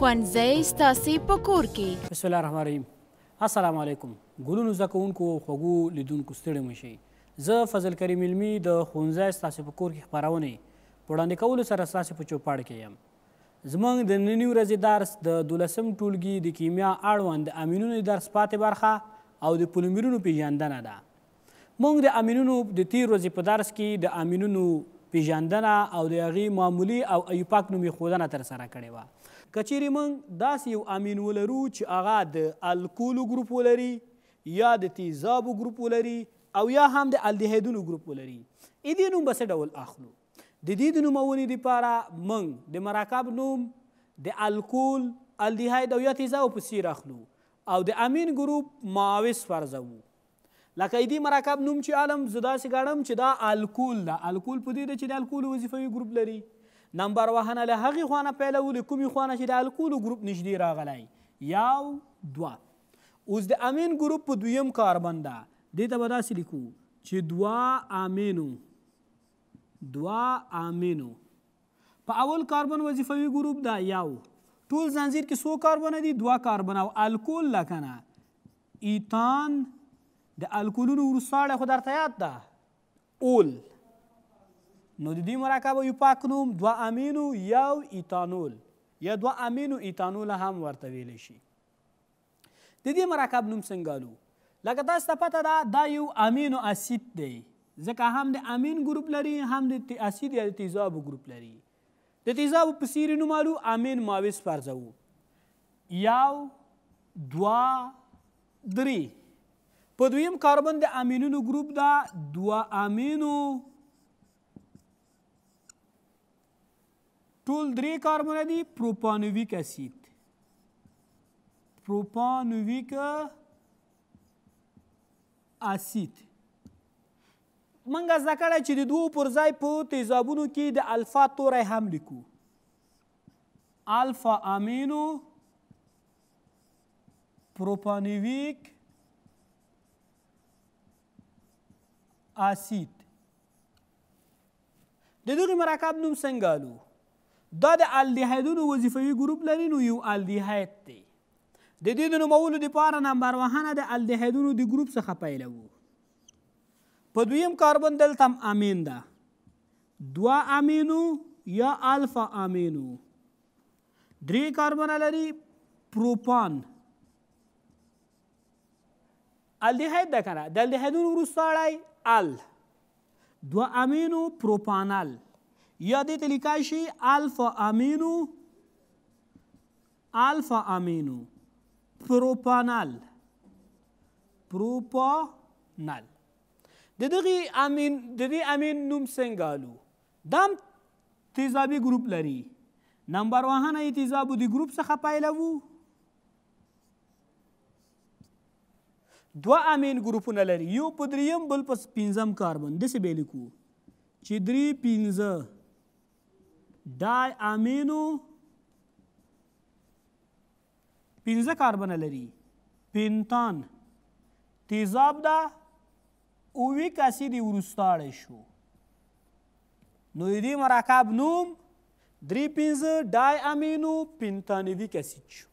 ښوونځی ستاسې په کور کې. بسم الله الرحمن الرحیم. السلام علیکم. ګلونو زده کوونکو خوږو لیدونکو ستړي مه شئ. زه فضل کریم علمي د ښوونځی ستاسې په کور کې خپرونې په وړاندې کولو سره ستاسې په چوپاړ کې یم. زموږ د ننني ورځې درس د 12 ټولګي د کیمیا اړوند د امینونو درس پاتې برخه او د پولیمرونو پیژندنه ده. موږ د امینونو د تیر ورځې په درس کې د امینونو پیژندنه او د هغې معمولي او ایوپاک نوم ښودنه ترسره کړې وه. که چیرې موږ داسې یو امین ولرو چې هغه د الکولو ګروپ ولري یا د تیزابو ګروپ ولري او یا هم د الدهیدونو ګروپ ولري، دې نوم به څه ډول اخلو؟ د دې د نومونې دپاره موږ د مرکب نوم د الکول، الدهید او یا تیزابو په څیر اخلو او د امین ګروپ معاوض فرضوو. لکه دې مرکب نوم چې عالم زه داسې ګڼم چې دا الکول ده. الکول په دې ده چې د الکولو وظیفوي ګروپ لري. نمبر وهنه له هغې خوا نه پیلوو له کومې خوا نه چې د الکولو ګروپ نږدې راغلی، یو دوه. اوس د امین ګروپ په دویم کاربن ده، دې ته به داسې لیکو چې دوه امینو. په اول کاربن وظیفوي ګروپ ده یو. ټول زنځیر کې څو کاربنه دي؟ دوه کاربن. او الکول لکه نه ایتان د الکولونو وروستاړی خو درته یاد ده اول، نو د دې مرکب ایوپاک نوم دوه امینو یو ایتانول یا دوه امینو ایتانول هم ورته ویلی شي. د دې مرکب نوم څنګه الو؟ لکه تاسو ته پته ده دا یو امینو اسید دی، ځکه هم د امین ګروپ لري هم د اسید یا د تیزابو ګروپ لري. د تیزابو په څیر نوم الو امین معاوض فرضوو. یو دوه درې. په دویم کاربن د امینونو ګروپ ده دوه امینو، ټول درې کاربنه دي پروپانویک اسید. پروپانویک اسید موږ زده کړی چې د دوو پر ځای په تیزابونو کې د الفا توری هم لیکو. الفا امینو پروپانویک اسید. د دغې مرکب نوم څنګه الو؟ دا د الدهیدونو وظیفوي ګروپ لري، نو یو الدهید دی. د دې د نومولو دپاره نمبر وهنه د الدهیدونو د ګروپ څخه پیلوو. په دویم کاربن دلته هم امین ده، دوه امینو یا الفا امینو. درې کاربنه لري پروپان. الدهید ده که نه، د الدهیدونو وروستاړی ال، دوه امینو پروپانل یا دې ته لیکای شي الفا امینو پروپانل. د دې امین نوم څنګه الو؟ دا هم تیزابي ګروپ لري. نمبر وهنه یې تیزابو د ګروپ څخه پیلوو. دوه امین ګروپونه لري، یو په دریم بل په پنځم کاربن. داسې به یې لیکو چې درې پنځه ډای امینو، پنځه کاربنه لري. پینتان تیزاب ده، اویک اسید یې وروستاړی شو، نو د دې مرکب نوم درې پنځه ډای امینو پینتانویک اسید شو.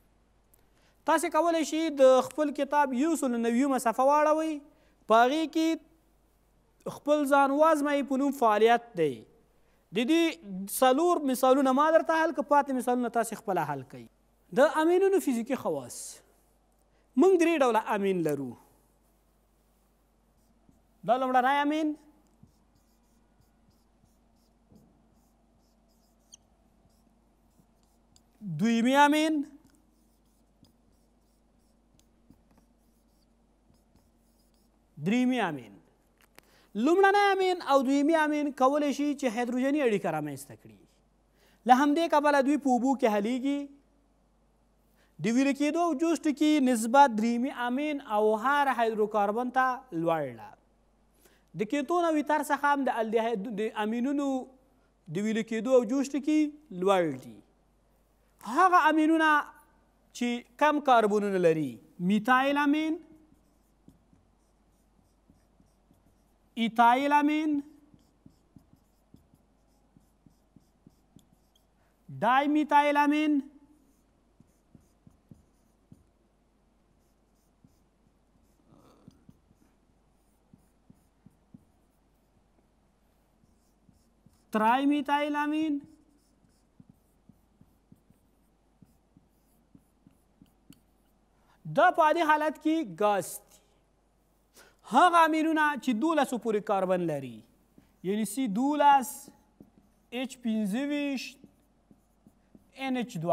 تاسې کولی شئ د خپل کتاب 190 صفحه واړوئ، په هغې کې خپل ځان وازمئ په نوم فعالیت دی. د دې څلور مثالونه ما درته حل که، پاتې مثالونه تاسې خپله حل کوئ. د امینونو فزیکي خواص موږ درې ډوله امین لرو. دا لومړنی امین، دویمي امین، دریمي امین. لومړنی امین او دویمي امین کولی شي چې هایدروجني اړیکه رامنځته کړي. له همدې کبله دوی په اوبو کې حلیږي. د ویلې کېدو او جوشت کې نسبت دریمي امین او هر هایدروکاربن ته لوړ ده. د کیتون او ایتر څخه هم د امینونو د ویلې کېدو او جوشت کې لوړ دي. هغه امینونه چې کم کاربنونه لري، میتایل امین، ایتایل امین، ډای میتایل امین، ترای میتایل امین دا په عادي حالت کې ګاز دي. هغه امینونه چې 12 پورې کاربن لري یعنی C12 H25 NH2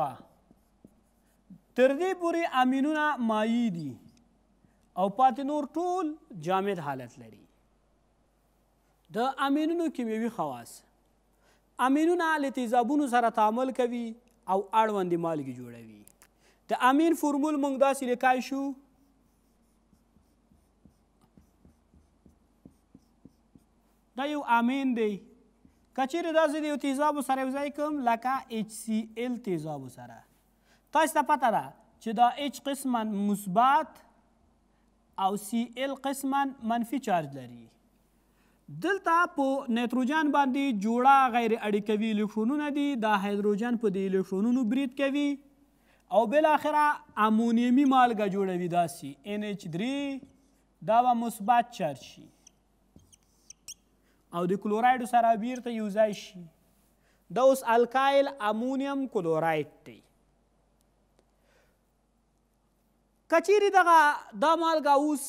تر دې پورې امینونه مایع دي او پاتې نور ټول جامد حالت لري. د امینونو کیمیاوي خواص: امینونه له تیزابونو سره تعامل کوي او اړوندې مالګې جوړوي. د امین فورمول موږ داسې لیکای شو: دا یو امین دی. که چیرې داسې د یو تیزابو سره یو ځای کړم لکه HCl تیزابو سره، تاسو ته پته ده چې دا H قسما مثبت او Cl قسما منفي چارج لري. دلته په نایتروجن باندې جوړه غیر اړیکوي الکترونونه دي. دا هایدروجن په دې الکترونونو برید کوي او بالاخره امونیمي مالګه جوړوي. داسې NH3 دا به مثبت چارج شي او د کلورایډو سره بیرته یو ځای شي. دا اوس الکایل امونیم کلورایډ دی. که چیرې دا مالګه اوس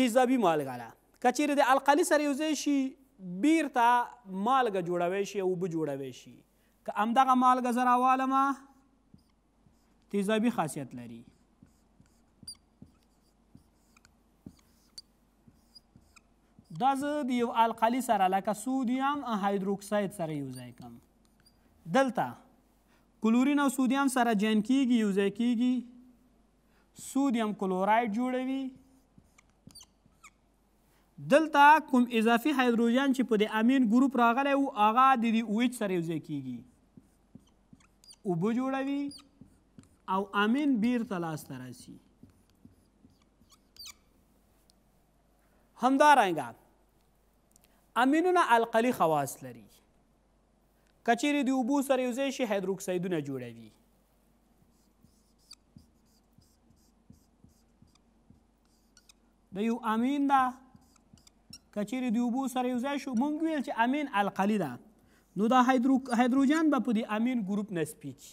تیزابي مالګه ده، که چیرې د القلي سره یو ځای شي بیرته مالګه جوړوی شي او اوبه جوړوی شي. که همدغه مالګه زه راوالمه تیزابي خاصیت لري. دا زه د یو القلي سره لکه سودیم هایدروکساید سره یو ځای کړم. دلته کلورین او سودیم سره جین کیږي، یو ځای کیږي، سودیم کلورایډ جوړوي. دلته کوم اضافي هایدروجن چې په د امین ګروپ راغلی و هغه د دې OH سره یو ځای کیږي، اوبه جوړوي او امین بیرته لاسته راسي. همدارنګه امینونه القلي خواص لري. که چیرې د اوبو سره یو ځای شي هایدروکسایدونه جوړوي. د یو امین ده، که چیرې د اوبو سره یو ځای شو موږ ویل چې امین القلي ده، نو دا هایدروجن به په د امین ګروپ نسبیږي.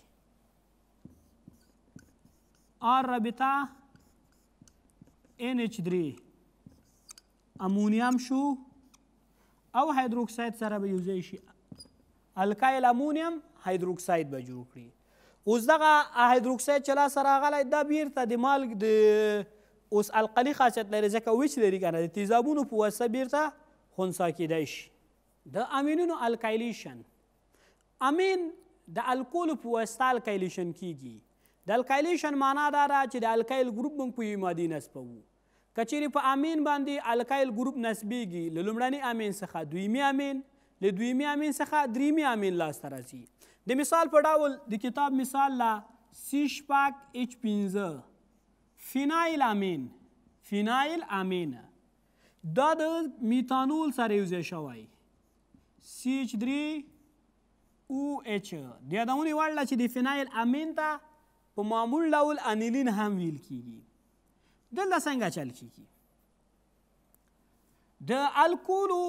آر رابطه NH3 امونیم شو او هایدروکساید سره به یو ځای شي، الکایل امونیم هایدروکساید به جوړ کړي. اوس دغه هایدروکساید چې لاسته راغلی دا بیرته د مالګ د اوس القلي خاصیت لري ځکه ویچ لري که نه، د تیزابونو په واسطه بیرته خنثی کیدی شي. د امینونو الکایلیشن: امین د الکولو په واسطه الکایلیشن کیږي. د الکایلیشن معنا دا ده چې د الکایل ګروپ موږ په یوې مادې نصبوو. که چیرې په امین باندې الکایل ګروپ نصبیږي له لومړني امین څخه دویمي امین، له دویمي امین څخه دریمي امین لاسته راځي. د مثال په ډول د کتاب مثال له C5H15 فینایل امین، فینایل امین دا د میتانول سره یو ځای شوی CH3OH. د یادونې وړ ده چې د فینایل امین ته په معمول ډول انیلین هم ویل کیږي. دلته څنګه چل کیږي؟ د الکولو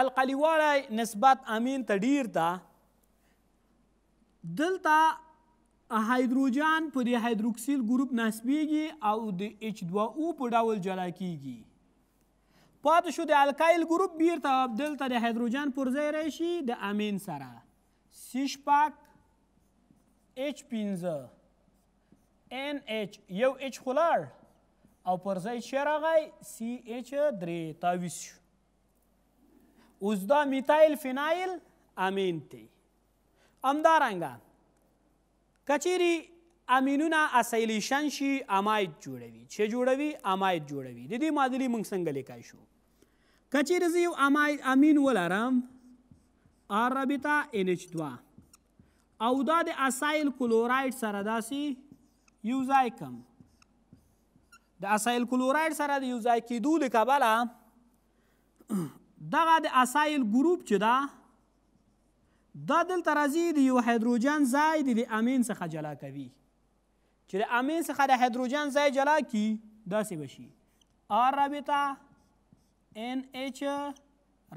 القلیوالی نسبت امین ته ډیر ده. دلته هایدروجن په د هایدروکسیل ګروپ نسبیږي او د H2O په ډول جلا کیږي. پاتې شو د الکایل ګروپ بیرته دلته د هایدروجن پر ځای راشي د امین سره C5H15 NH یو H خلاړ او پر ځای چې راغی CH3 تاویز شو. اوس دا میتایل فینایل امین دی. همدارنګه که چیرې امینونه اسایلیشن شي اماید جوړوي. چې جوړوي؟ اماید جوړوي. د دې معادلې موږ څنګه لیکای شو؟ که چیرې زه یو امین ولرم آر رابطه NH2 او دا د اسایل کلورایډ سره داسې یو ځای کم، د اسایل کلورایډ سره د یو ځای کېدو له کبله دغه د اسایل ګروپ چې ده دا دلته راځي د یو هایدروجن ځای د امین څخه جلا کوي. چې د امین څخه د هایدروجن ځای جلا کړي داسې به شي آر رابطه NH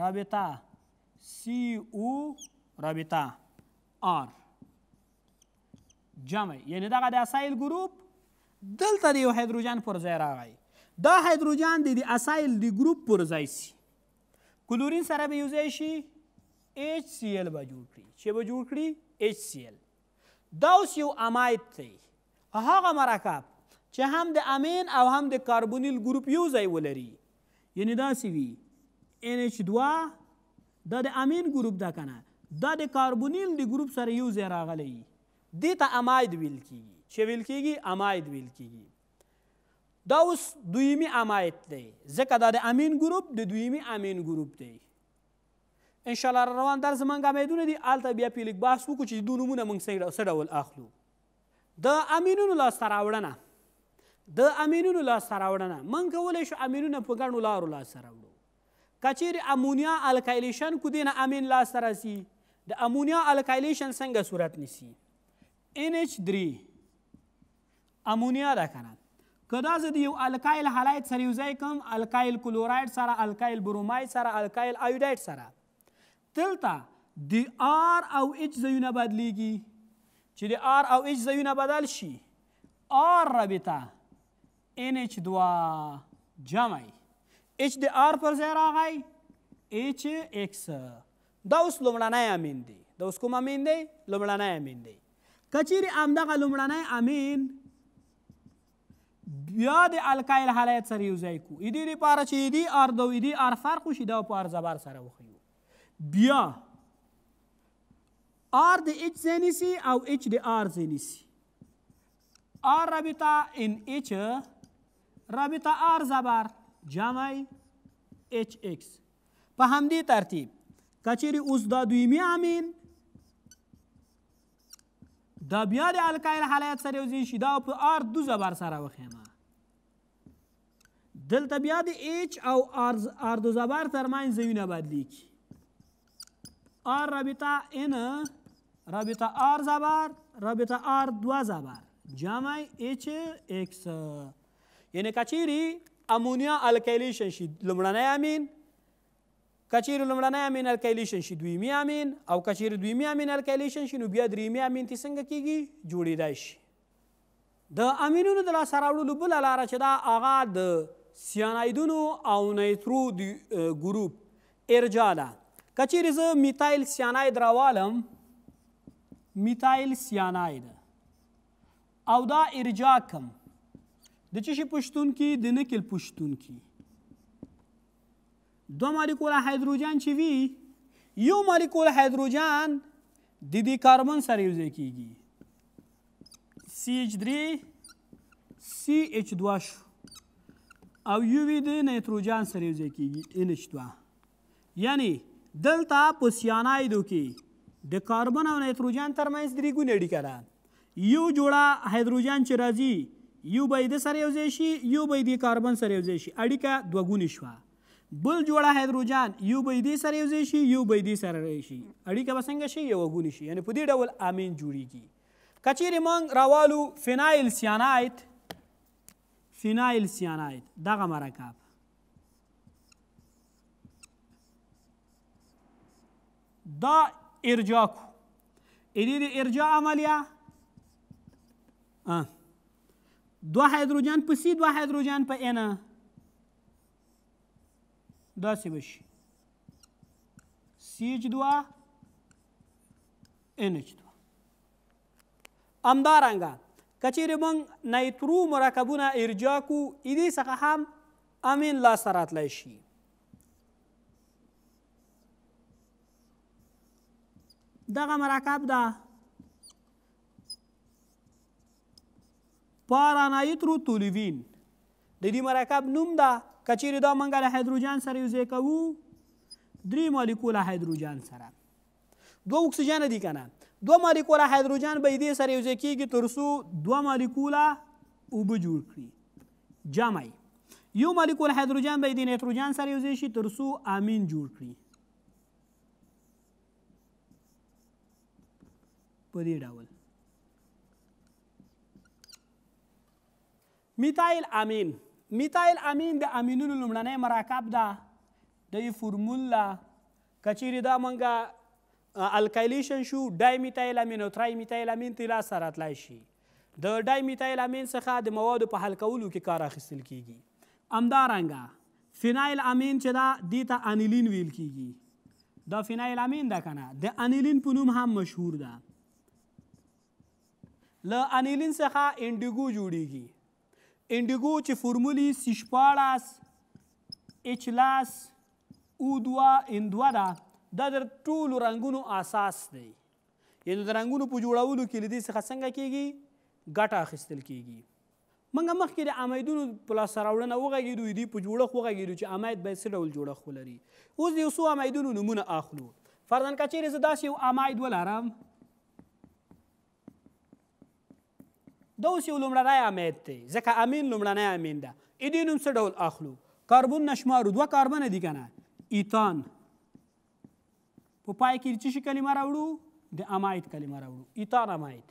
رابطه CO رابطه R جمع یعنی دغه د اسایل ګروپ دلته د یو هایدروجن پر ځای راغی دا هایدروجن د اسایل د ګروپ پر ځای سي کلورین سره به یو ځای شي HCl به جوړ کړي چې به جوړ کړي HCl دا اوس یو اماید دی هغه مرکب چې هم د امین او هم د کاربونیل ګروپ یو ځای ولري یعنی داسې وي NH2 دا د امین ګروپ ده که نه دا د کاربونیل د ګروپ سره یو ځای راغلی دې ته اماید ویل کیږي چې ویل کیږي اماید ویل کیږي دا اوس دویمي اماید دی ځکه دا د امین ګروپ د دویمي امین ګروپ دی انشاءالله روان درس زموږ امیدونه دي هلته بیا پې لږ بحث وکړو چې د دوی نومونه موږ څه ډول اخلو د امینونو لاسته راوړنه موږ کولی شو امینونه په ګڼو لارو لاسته راوړو که چیرې امونیا الکایلیشن کو دې نه امین لاسته راسي د امونیا الکایلیشن څنګه صورت نیسي NH3 امونیا ده که نه که دا زه د یو الکایل هالایت سره یو ځای کړم الکایل کلوراید سره الکایل بروماید سره الکایل ایوداید سره دلته د R او H ځایونه بدلیږي چې د R او H ځایونه بدل شي R رابطه NH2 جمع H د R پر ځای راغی HX دا اوس لومړنی امین دی دا اوس کوم امین دی لومړنی امین دی که چیرې همدغه لومړنی امین بیا د الکایل حالت سره یو ځای کړو دې دپاره چې دې R د دې R فرق وشي دا په R زبر سره وښیو بیا R د H ځای نیسي او H د R ځای نیسي R رابطه NH رابطه R زبر جمع HX په همدې ترتیب که چیرې اوس دا دویمي امین دا بیا د الکایل حالت سره یو ځای شي دا په R دو زبر سره وښیمه دلته بیا د H او R دو زبر ترمنځ ځایونه بدلیږي R رابطه N رابطه R زبر رابطه R دو زبر جمع HX یعنی که چیرې امونیا الکایلیشن شي لومړنی امین که چیرې لومړنی امین الکایلیشن شي دویمي امین او که چیرې دویمي امین الکایلیشن شي نو بیا دریمي امین ته څنګه کیږي جوړیدای شي د امینونو د لاسته راوړلو بله لاره چې دا هغه د سیانایدونو او نایترو د ګروپ ارجا ده که چیرې زه میتایل سیاناید راوالم میتایل سیاناید او دا ارجا کم د څه شي پشتون کې د نکل پشتون کې دو مالیکوله هایدروجن چې وي یو مالیکول هایدروجن د دې کاربن سره یو ځای کیږي CH3 CH2 شو او یو وی د نایتروجن سره یو ځای کیږي NH2 یعنی دلته په سیانایدو کې د کاربن او نایتروجن ترمنځ درې ګونې اړیکه ده یو جوړه هایدروجن چې راځي یو به یې د سره یو ځای شي یو به یې د کاربن سره یو ځای شي اړیکه دوه ګونې شوه بل جوړه هایدروجن یو به یې دې سره یو ځای شي یو به یې دې سره شي اړیکه به څنګه شي یوه ګونې شي یعنې په دې ډول امین جوړیږي که چیرې موږ راوالو فینایل سیاناید دغه مرکب دا ارجا کو دې د ارجا عملیه دو هایدروجن په سی دو هایدروجن په ان داسې بشي CH2 NH2 همدارنګه که چیرې موږ نایترو مرکبونه ارجا کړو دې څخه هم امین لاسته راتلی شي دغه مرکب ده پارانایتروتولوین د دې مرکب نوم ده که چیرې دا موږ له هایدروجن سره یو ځای کوو درې مالیکوله هایدروجن سره دوه اکسیجن دي که نه دوه مالیکوله هایدروجن به یې دې سره یو ځای کېږي تر څو دوه مالیکوله اوبه جوړ کړي جمع یو مالیکول هایدروجن به یې د نایتروجن سره یو ځای شي تر څو امین جوړ کړي په دې ډول میتایل امین د امینونو لومړنی مرکب ده د یې فورمول ده که چیرې دا موږ الکایلیشن شو ډای میتایل امین او ترای میتایل امین ته لاسته راتلی شي. د ډای میتایل امین څخه د موادو په حل کولو کې کار اخیستل کیږي. همدارنګه فینایل امین چې دا دې ته انیلین ویل کیږي. دا فینایل امین ده که نه د انیلین په نوم هم مشهور ده. له انیلین څخه انډیګو جوړیږي. انډیګو چې فورمولي C14 H10 O2 N2 ده دا د ټولو رنګونو اساس دی. یعنې د رنګونو په جوړولو کې له دې څخه څنګه کیږي ګټه اخیستل کیږي. موږ مخکې د امیدونو په لاسته راوړنه وغږېدو دې په جوړښت وغږېدو چې امید باید څه ډول جوړښت ولري. اوس د یو څو امیدونو نومونه اخلو. فرضاً که چیرې زه داسې یو امید ولرم دا اوس یو لومړنی امید دی ځکه امین لومړنی امین ده. دې نوم څه ډول اخلو؟ کاربون نشمارو 2 کاربنه دي که نه ایتان په پای کې څه شي کلمه راوړو د اماید کلمه راوړو ایتان اماید.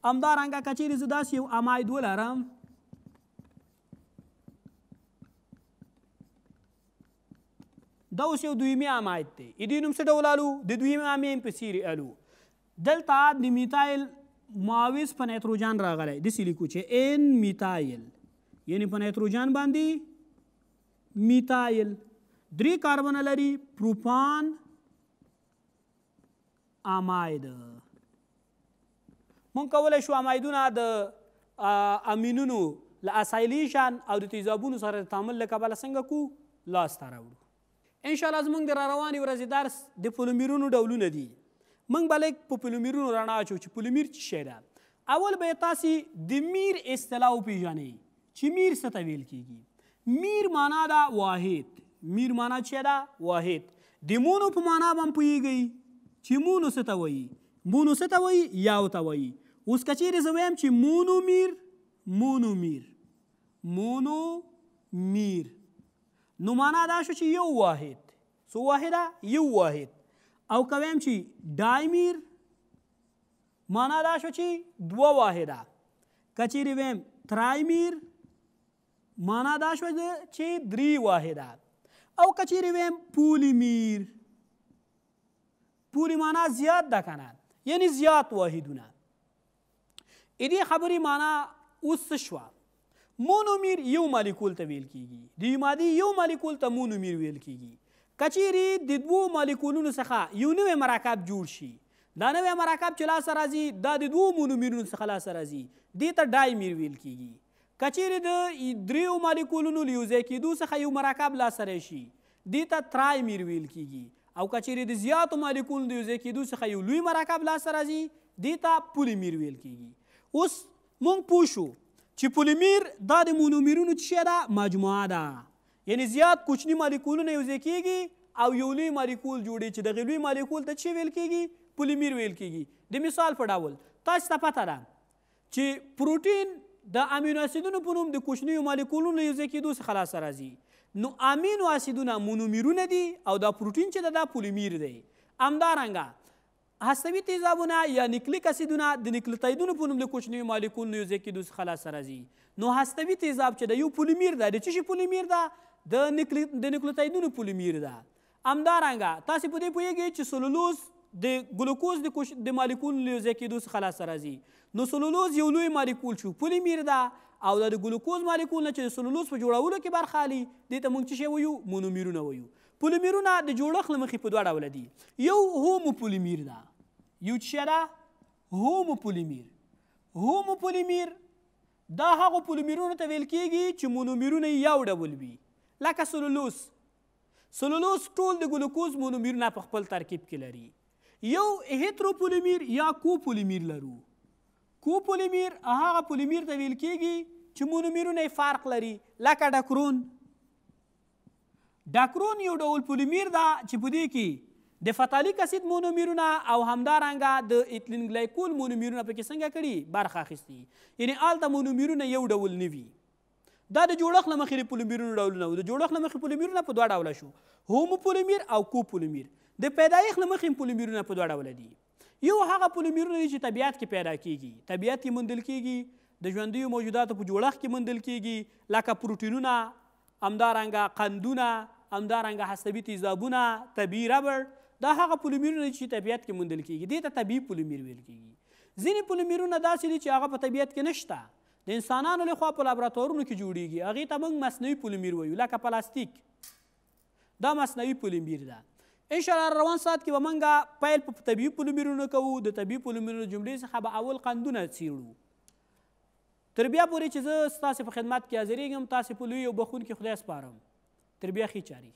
همدارنګه که چیرې زه داسې یو اماید ولرم دا اوس یو دویمي اماید دی. دې نوم څه ډول الو؟ د دویمي امین په څیرې الو. دلته د میتایل معاوض په نایتروجن راغلی داسې لیکو چې ان میتایل یعنې په نایتروجن باندې میتایل 3 کاربنه لري پروپان اماید. مونږ کولی شو امایدونه د امینونو له اسایلیشن او د تیزابونو سره د تعامل له کبله څنګه کو لاسته راوړو. انشاءالله زموږ د راروانې ورځې درس د پولومیرونو ډولونه دي. موږ به لږ په پولومیرونو رڼا اچو چې پولومیر څه شی ده. اول به یې تاسې د میر اصطلاح وپېژنئ چې میر څه ته ویل کیږي. میر معنا ده واحد. میر معنا څه ده؟ واحد. د مونو په معنا به هم پوهیږئ چې مونو څه ته وایي. مونو څه ته وایي؟ یو ته وایي. اوس که چیرې زه وایم چې مونومیر نو معنا دا شو چې یو واحد. څو واحده؟ یو واحد. او که وایم چې ډایمیر معنا دا شو چې 2 واحده. که چیرې وایم ترایمیر معنا دا شو چې 3 واحده. او که چیرې وایم پولیمیر پولی معنا زیات ده که نه یعنی زیات واحدونه. دې خبرې معنا اوس څه شوه؟ مونومیر یو مالیکول ته ویل کیږي. د یو مادې یو مالیکول ته مونومیر ویل کیږي. که چیرې د 2 مالیکولونو څخه یو نوی مرکب جوړ شي دا نوی مرکب چې لاسته راځي دا د 2 مونومیرونو څخه لاسته راځي دې ته ډایمیر ویل کیږي. که چیرې د 3 مالیکولونو له یو ځای کېدو څخه یو مرکب لاسته راشي دې ته ترایمیر ویل کیږي. او که چیرې د زیاتو مالیکولونو د یو ځای کېدو څخه یو لوی مرکب لاسته راځي دې ته پولیمیر ویل کیږي. اوس مونږ پوه شو چې پولیمیر دا د مونومیرونو څه شی ده؟ مجموعه ده. یعنې زیات کوچني مالیکولونه یو ځای کیږي او یو لوی مالیکول جوړي چې دغه لوی مالیکول ته څه ویل کیږي؟ پولیمیر ویل کیږي. د مثال په ډول تاسو ته پته ده چې پروټین د امینو اسیدونو په نوم د کوچنیو مالیکولونو یو ځای کېدو څخه لاسته راځي. نو امینو اسیدونه مونومیرونه دي او دا پروټین چې ده دا پولیمیر دی. همدارنګه هستوي تیزابونه یا نیکلیک اسیدونه د نیکلوتایدونو په نوم د کوچنیو مالیکولونو یو ځای کېدو څخه لاسته راځي. نو هستوي تیزاب چې د یو پولیمیر ده. د څه شي پولیمیر ده؟ د نیکلوتایدونو پولیمیر ده. همدارنګه تاسې په دې پوهیږئ چې سلولوز د ګلوکوز د مالیکول له یو ځای کېدو څخه لاسته راځي. نو سلولوز یو لوی مالیکول شو پولیمیر ده او د ګلوکوز مالیکول نه چې د سلولوز په جوړولو کې برخه اخلي دې ته موږ څه شی وایو؟ مونومیرونه وایو. پولیمیرونه د جوړښت له مخې په 2 ډوله دي. یو هوموپولیمیر ده. یو څه ده؟ هوموپولیمیر. هوموپولیمیر دا هغو پولیمیرونو ته ویل کیږي چې مونومیرونه یې یو ډول وي لکه سلولوز. سلولوز ټول د ګلوکوز مونومیرونه په خپل ترکیب کې لري. یو هیتروپولیمیر یا کوپولیمیر لرو. کوپولیمیر هغه پولیمیر ته ویل کیږي چې مونومیرونه یې فرق لري لکه ډاکرون. ډاکرون یو ډول پولیمیر ده چې په دې کې د فتالیک اسید مونومیرونه او همدارنګه د ایتلین ګلایکول مونومیرونه پکې څنګه کړي؟ برخه اخیستي. یعنې هلته مونومیرونه یو ډول نه وي. دا د جوړښت له مخې د پولیمیرونو ډولونه وو. د جوړښت له مخې پولیمیرونه په 2 ډوله شو. هوموپولیمیر او کوپولیمیر. د پیدایښت له مخې پولیمیرونه په 2 ډوله دي. یو هغه پولیمیرونه دي چې طبیعت کې پیدا کیږي. طبیعت کې موندل کیږي د ژوندیو موجوداتو په جوړښت کې موندل کیږي لکه پروټینونه، همدارنګه قندونه همدارنګه هستوي تیزابونه، طبیعي ربړ، دا هغه پولیمرونه چې طبیعت کې موندل کیږي، دې ته طبیعي پولیمر ویل کیږي. ځینې پولیمرونه داسې دي چې هغه په طبیعت کې نشته، د انسانانو لخوا په لابراتوارونو کې جوړیږي، هغې ته موږ مصنوعي پولیمر وایو، لکه پلاستیک، دا مصنوعي پولیمر ده. انشاءالله روان ساعت کې به موږ پیل په طبیعي پولیمرونو کوو. د طبیعي پولیمرونو جملې څخه به اول قندونه څیړو. تر بیا پورې چې زه ستاسې په خدمت کې حاضرېږم، تاسې په لوی او بخونکي خدای سپارم. تر بیا ښې چارې.